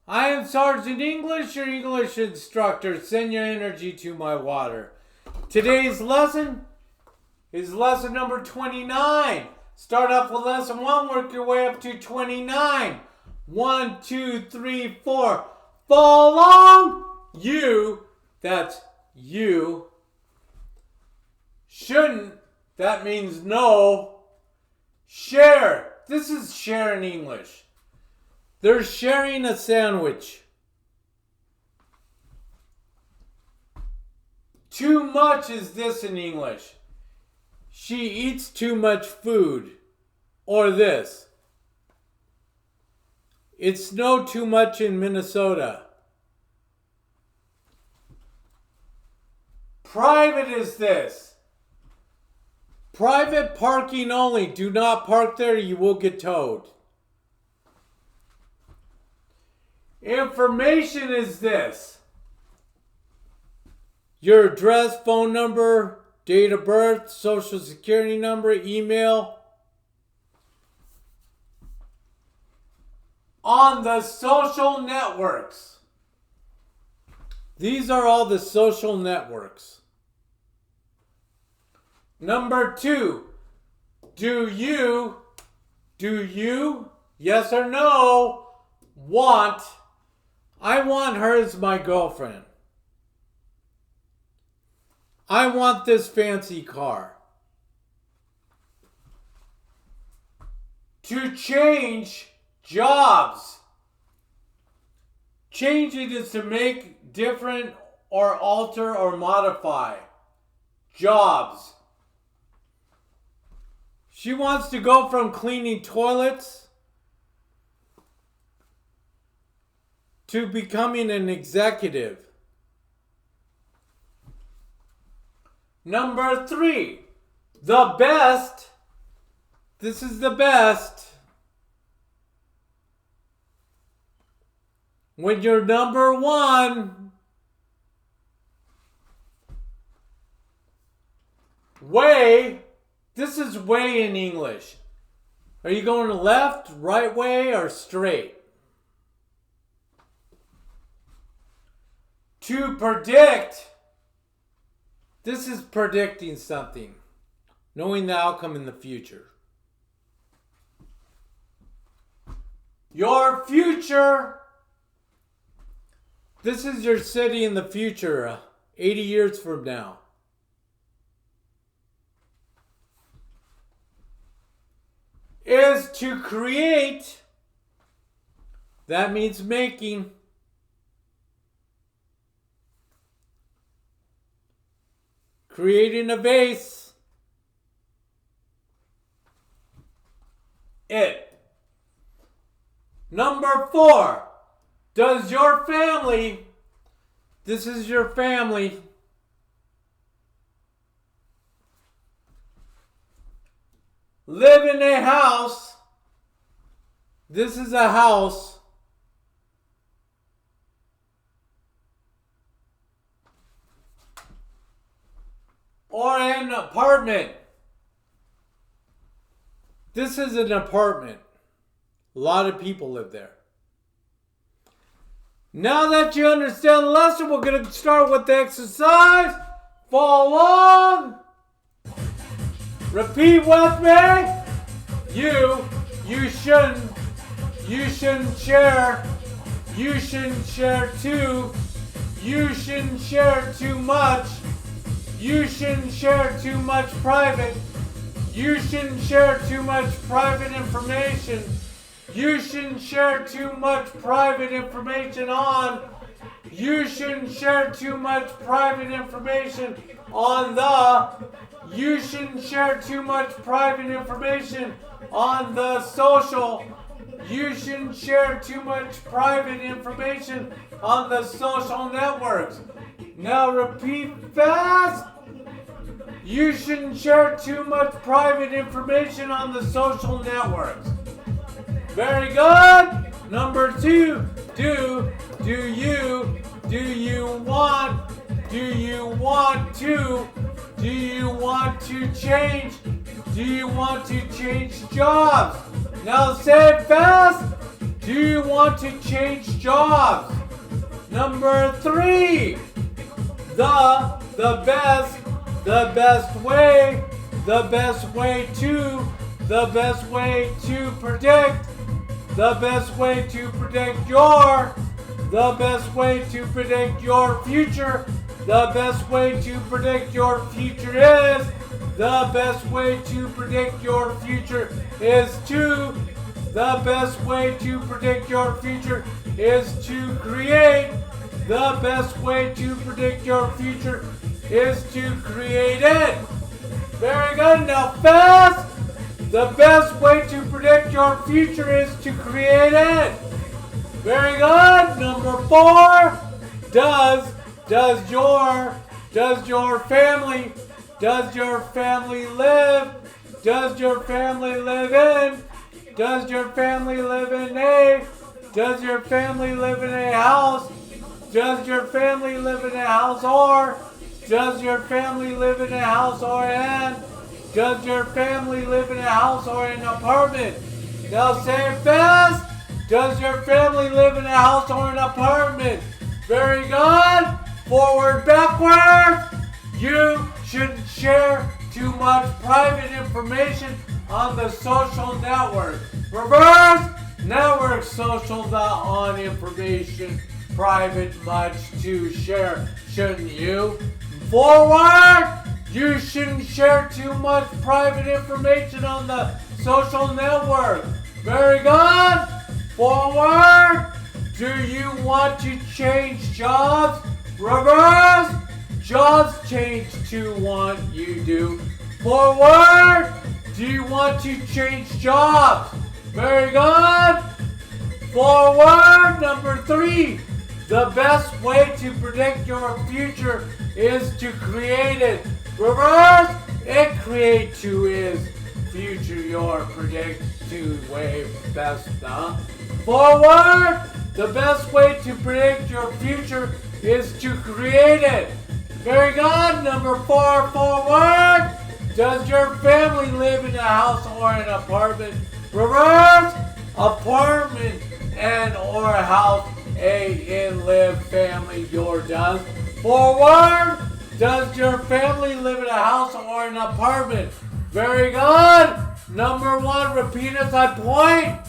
I am Sergeant English, your English instructor. Send your energy to my water. Today's lesson is lesson number 29. Start off with lesson 1, work your way up to 29. 1, 2, 3, 4. Fall along. You, that's you. Shouldn't, that means no. Share. This is share in English. They're sharing a sandwich. Too much is this in English. She eats too much food. Or this. It snowed too much in Minnesota. Private is this. Private parking only. Do not park there. You will get towed. Information is this. Your address, phone number, date of birth, social security number, email. On the social networks. These are all the social networks. Number 2. Do you, yes or no, want? I want her as my girlfriend. I want this fancy car. To change jobs. Change it is to make different or alter or modify. Jobs. She wants to go from cleaning toilets to becoming an executive. Number 3, the best. This is the best. When you're number 1, way. This is way in English. Are you going left, right way, or straight? To predict. This is predicting something. Knowing the outcome in the future. Your future. This is your city in the future, 80 years from now. Is to create. That means making. Creating a vase. It. Number 4. Does your family, this is your family, live in a house? This is a house. Or an apartment. This is an apartment. A lot of people live there. Now that you understand the lesson, we're going to start with the exercise. Fall along. Repeat with me. You shouldn't share. You shouldn't share too. You shouldn't share too much. You shouldn't share too much private. You shouldn't share too much private information. You shouldn't share too much private information on. You shouldn't share too much private information on the. You shouldn't share too much private information on the social. You shouldn't share too much private information on the social networks. Now repeat fast. You shouldn't share too much private information on the social networks. Very good. Number 2. Do you want to change? Do you want to change jobs? Now say it fast. Do you want to change jobs? Number 3. The best way to predict, the best way to predict your future, the best way to predict your future is, the best way to predict your future is to, the best way to predict your future is to create, the best way to predict your future is to create it. Very good. Now fast. The best way to predict your future is to create it. Very good. Number 4. Does your family live? Does your family live in? Does your family live in a? Does your family live in a house? Does your family live in a house or? Does your family live in a house or an? Does your family live in a house or an apartment? Now say it fast. Does your family live in a house or an apartment? Very good. Forward, backwards. You shouldn't share too much private information on the social network. Reverse. Network social on information private much to share. Shouldn't you? Forward. You shouldn't share too much private information on the social network. Very good. Forward. Do you want to change jobs? Reverse. Jobs change to want you do. Forward. Do you want to change jobs? Very good. Forward. Number 3. The best way to predict your future is to create it. Reverse. It create to is future your predict to way best. Forward. The best way to predict your future is to create it. Very good. Number 4. Forward. Does your family live in a house or an apartment? Reverse. Apartment and or a house. A in live family your does. Forward. Does your family live in a house or an apartment? Very good. Number 1. Repeat as I point.